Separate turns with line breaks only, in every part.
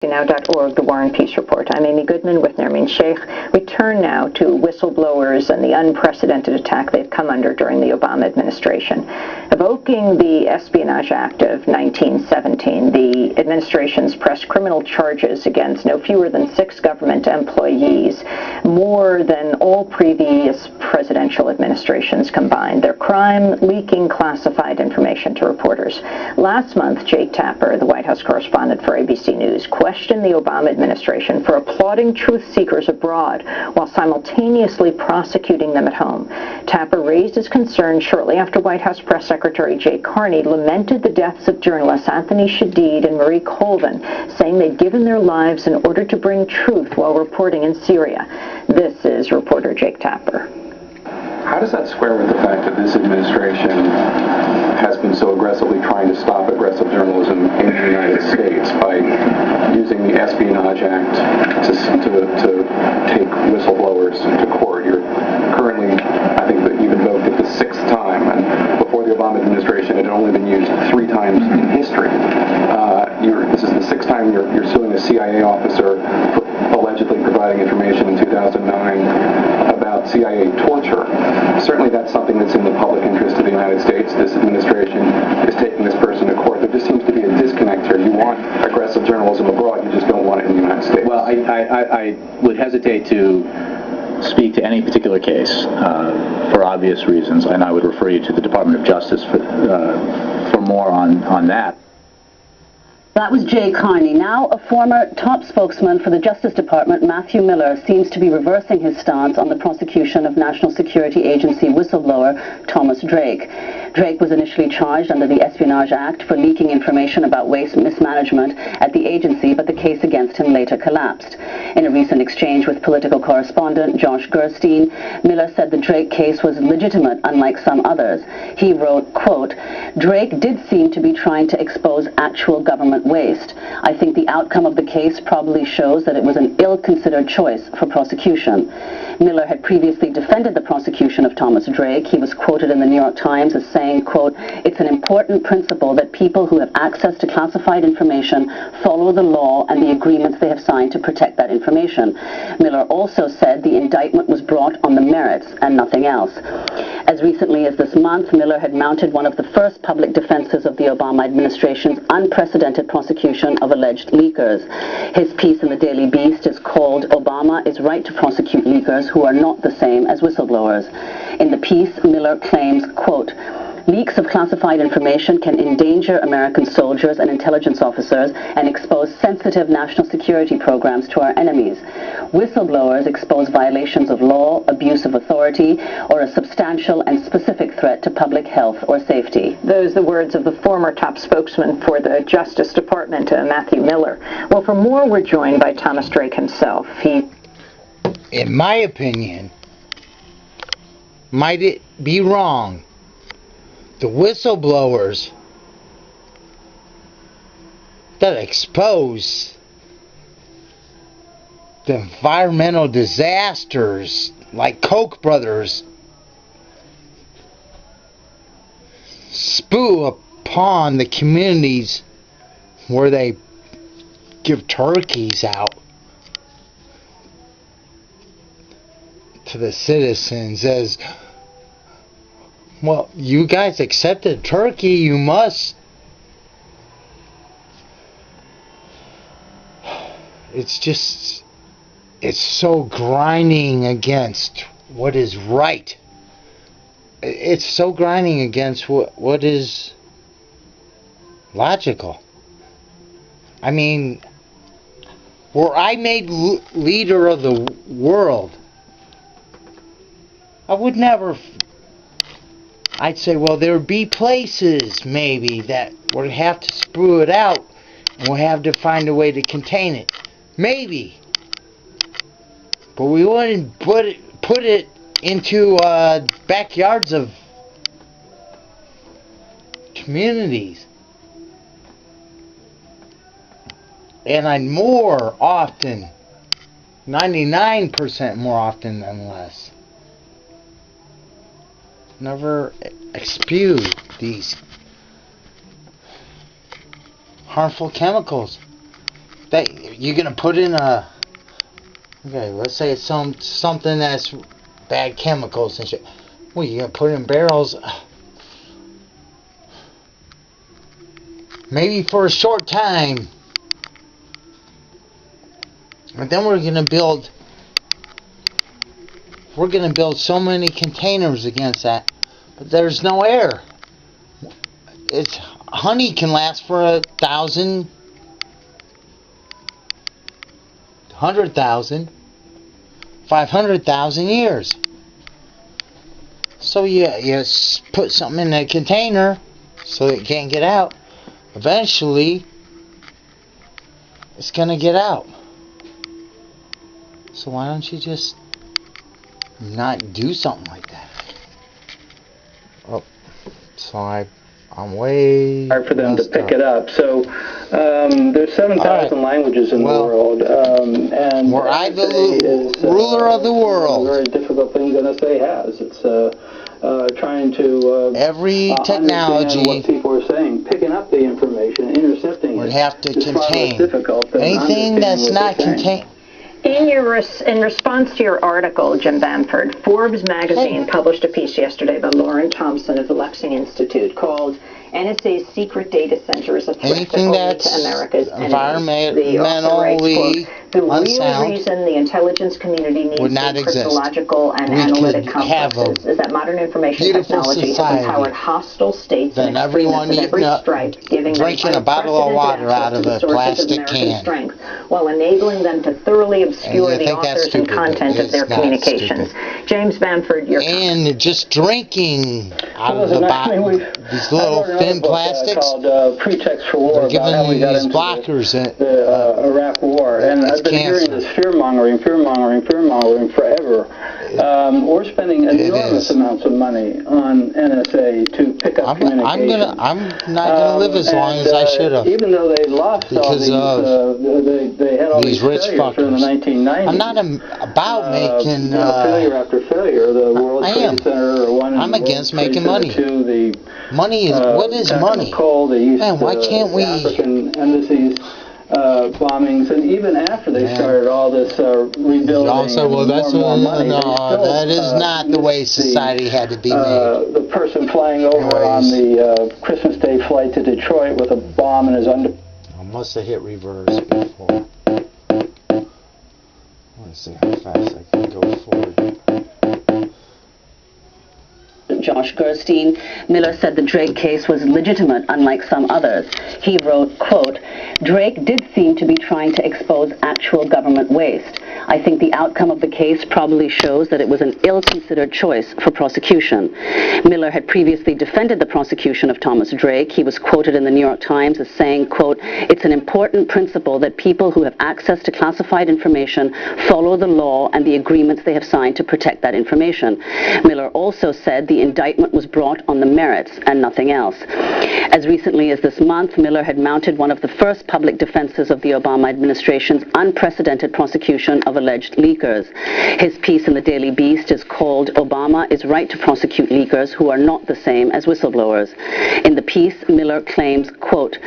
Now.org, the War and Peace Report. I'm Amy Goodman with Nermeen Sheikh. We turn now to whistleblowers and the unprecedented attack they've come under during the Obama administration. Evoking the Espionage Act of 1917, the administration's pressed criminal charges against no fewer than 6 government employees, more than all previous presidential administrations combined. Their crime, leaking classified information to reporters. Last month, Jake Tapper, the White House correspondent for ABC News, questioned the Obama administration for applauding truth seekers abroad while simultaneously prosecuting them at home. Tapper raised his concern shortly after White House Press Secretary Jay Carney lamented the deaths of journalists Anthony Shadid and Marie Colvin, saying they'd given their lives in order to bring truth while reporting in Syria. This is reporter Jake Tapper.
How does that square with the fact that this administration has been so aggressively trying to stop aggressive journalism in the United States by using the Espionage Act to take whistleblowers to court? You're currently, I think that you've invoked it the 6th time, and before the Obama administration it had only been used 3 times in history. This is the 6th time you're suing a CIA officer for allegedly providing information in 2009 about CIA torture. Certainly that's something that's in the public interest of the United States. This administration is taking this person to court. There just seems to be a disconnect here. You want aggressive journalism abroad, you just don't want it in the United States.
Well, I would hesitate to speak to any particular case for obvious reasons, and I would refer you to the Department of Justice for more on that.
That was Jay Carney. Now, a former top spokesman for the Justice Department, Matthew Miller, seems to be reversing his stance on the prosecution of National Security Agency whistleblower Thomas Drake. Drake was initially charged under the Espionage Act for leaking information about waste mismanagement at the agency, but the case against him later collapsed. In a recent exchange with political correspondent Josh Gerstein, Miller said the Drake case was legitimate, unlike some others. He wrote, quote, "Drake did seem to be trying to expose actual government waste. I think the outcome of the case probably shows that it was an ill-considered choice for prosecution." Miller had previously defended the prosecution of Thomas Drake. He was quoted in the New York Times as saying, quote, "It's an important principle that people who have access to classified information follow the law and the agreements they have signed to protect that information." Miller also said the indictment was brought on the merits and nothing else. As recently as this month, Miller had mounted one of the first public defenses of the Obama administration's unprecedented prosecution of alleged leakers. His piece in the Daily Beast is called "Obama is Right to Prosecute Leakers Who Are Not the Same as Whistleblowers." In the piece, Miller claims, quote, "Leaks of classified information can endanger American soldiers and intelligence officers and expose sensitive national security programs to our enemies. Whistleblowers expose violations of law, abuse of authority, or a substantial and specific threat to public health or safety."
Those are the words of the former top spokesman for the Justice Department, Matthew Miller. Well, for more, we're joined by Thomas Drake himself.
In my opinion, might it be wrong, the whistleblowers that expose the environmental disasters like Koch brothers spew upon the communities where they give turkeys out to the citizens as, well, you guys accepted turkey, you must. It's so grinding against what is right. It's so grinding against what is logical. I mean, were I made leader of the world, I would never... I'd say, well, there would be places, maybe, that would have to spew it out, and we'll have to find a way to contain it. Maybe. But we wouldn't put it into backyards of communities. And I'd more often, 99% more often than less, never spew these harmful chemicals you're gonna put in okay, let's say it's something that's bad chemicals and shit. Well, you're gonna put it in barrels, maybe for a short time, and then we're gonna build so many containers against that, but there's no air. Honey can last for 1,000, 100,000, 500,000 years. So you put something in a container so it can't get out. Eventually, it's gonna get out. So why don't you just not do something like that? Oh, so I'm way
hard for them to pick it up. So there's 7,000 languages in the world, and
were I the ruler of the world,
very difficult things NSA has. It's trying to
every technology
understand what people are saying, picking up the information, intercepting
would
it.
have to
is far less
contain
difficult than
anything that's
understanding
not
what they're saying.
contained.
In response to your article, Jim Bamford, Forbes magazine published a piece yesterday by Lauren Thompson of the Lexing Institute called "NSA's Secret Data Center is a Threat
Anything that's
to America's Enemies."
environmentally
the real
unsound
reason the intelligence community needs
would not
these
exist.
crystallological and
We
analytic
could have
complexes
a
is that modern information
beautiful
technology has
society.
empowered hostile states
Then
and
everyone
extremists of every
eating up,
stripe, giving
drinking
them
a bottle of water
unprecedented
out of
access to
a
the sources
plastic
of American
can.
strength, while enabling them to thoroughly obscure
And you
the
think that's
authors and
stupid,
content
but
of their
it's not
communications.
stupid.
James Bamford, your
And just drinking out of
Listen,
the
I mean,
bottle, these little
I wrote
thin
another book,
plastics.
called Pretext for War,
They're
about
giving
how we
you
got
these
into
blockers
the Iraq War, and
it's
I've been
cancer.
hearing this fear-mongering forever. We're spending enormous amounts of money on NSA to pick up communications.
I'm not gonna live as long as I should have.
Even though they lost
Because
all these, they had all
these rich
failures in the
fuckers.
1990s.
I'm not about making.
Failure after failure. The World
I
Trade
am.
Center 1 and
I'm
World
against
Trade
making
Center
money.
2, the
Money is what is money?
Coal, the East,
Man, why can't we?
African embassies bombings, and even after they started all this rebuilding,
Y'all said, well, that's
more money,
no,
still,
that is not the way society had to be made.
The person flying over on the Christmas Day flight to Detroit with a bomb in his under.
I must have hit reverse before. Let's see how fast I can go forward.
Josh Gerstein, Miller said the Drake case was legitimate, unlike some others. He wrote, quote, "Drake did seem to be trying to expose actual government waste. I think the outcome of the case probably shows that it was an ill-considered choice for prosecution." Miller had previously defended the prosecution of Thomas Drake. He was quoted in the New York Times as saying, quote, "It's an important principle that people who have access to classified information follow the law and the agreements they have signed to protect that information." Miller also said the indictment was brought on the merits and nothing else. As recently as this month, Miller had mounted one of the first public defenses of the Obama administration's unprecedented prosecution of alleged leakers. His piece in the Daily Beast is called "Obama is Right to Prosecute Leakers Who Are Not the Same as Whistleblowers." In the piece, Miller claims, quote,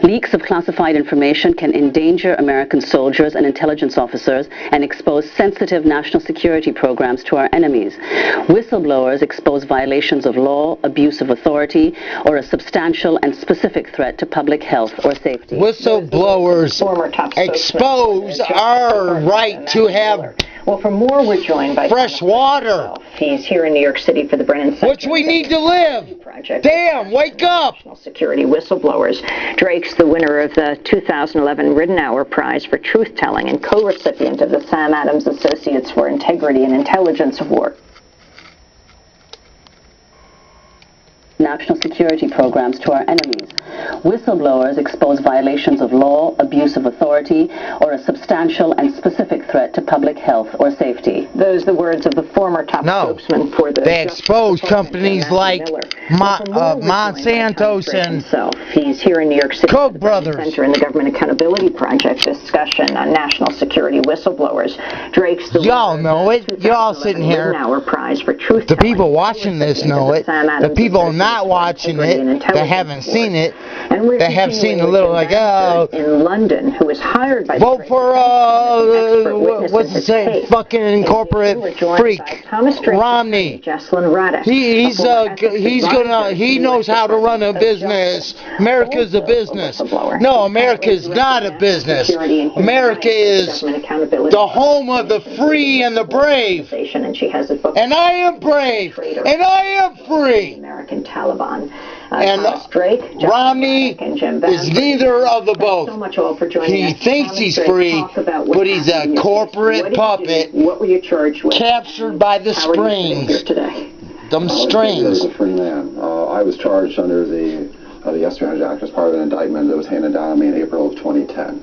"Leaks of classified information can endanger American soldiers and intelligence officers and expose sensitive national security programs to our enemies. Whistleblowers expose violations of law, abuse of authority, or a substantial and specific threat to public health or safety."
Whistleblowers
former top
expose
spokesman,
our right to have
Well, for more, we're joined by
fresh water,
He's here in New York City for the Brennan Center,
which we need to live.
Project.
Damn, wake up!
National Security Whistleblowers. Drake's the winner of the 2011 Ridenour Prize for Truth-Telling and co-recipient of the Sam Adams Associates for Integrity and Intelligence Award.
National security programs to our enemies. Whistleblowers expose violations of law, abuse of authority, or a substantial and specific threat to public health or safety.
Those are the words of the former top spokesman for the...
They expose companies like Monsanto and
himself. He's here in New York City
Koch
for the
brothers.
Center in the Government Accountability Project discussion on national security whistleblowers. Drake's the
Y'all know it. Y'all sitting here.
Ridenour Prize for Truth.
The people watching this know it. The people not not watching it, that haven't seen it,
And we're
that have seen a
continuing
little
with
like,
Jim
oh,
Bamford in London, who was hired by the
vote for, what's it say, fucking corporate freak, Romney. He knows how to run a business. America's a business. No, America's not a business. America is the home of the free and the brave. And I am brave. And I am free.
American Taliban.
And Romney is neither of the both. He thinks he's free, but he's a corporate puppet captured by the springs. Them strings.
I was a free man. I was charged under the Espionage Act as part of an indictment that was handed down on me in April of 2010.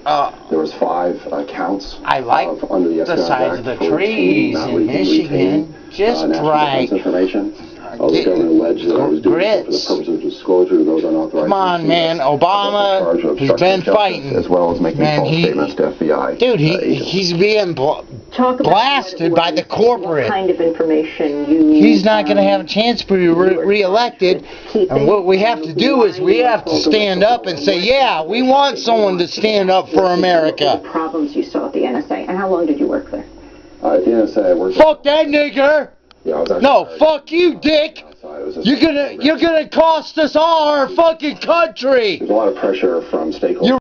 There was 5 counts
I like
under the Espionage
size
Act
of the
for
trees
not
in
retaining,
Michigan. Just
national
right.
defense information. The government alleged that I was doing it for the purpose of disclosure to those unauthorized.
Come on, man. Obama has been fighting.
As well as making false statements to FBI.
Dude, he's being blasted by the corporate.
Kind of information
He's not going to have a chance to be re-elected. And what we have to do is we have to stand up and say, yeah, we want someone to stand up for America.
The problems you saw at the NSA, and how long did you work there?
At the NSA, I worked.
Fuck that nigger!
Yeah,
no, fuck you, dick! You're gonna cost us all our fucking country!
There's a lot of pressure from stakeholders.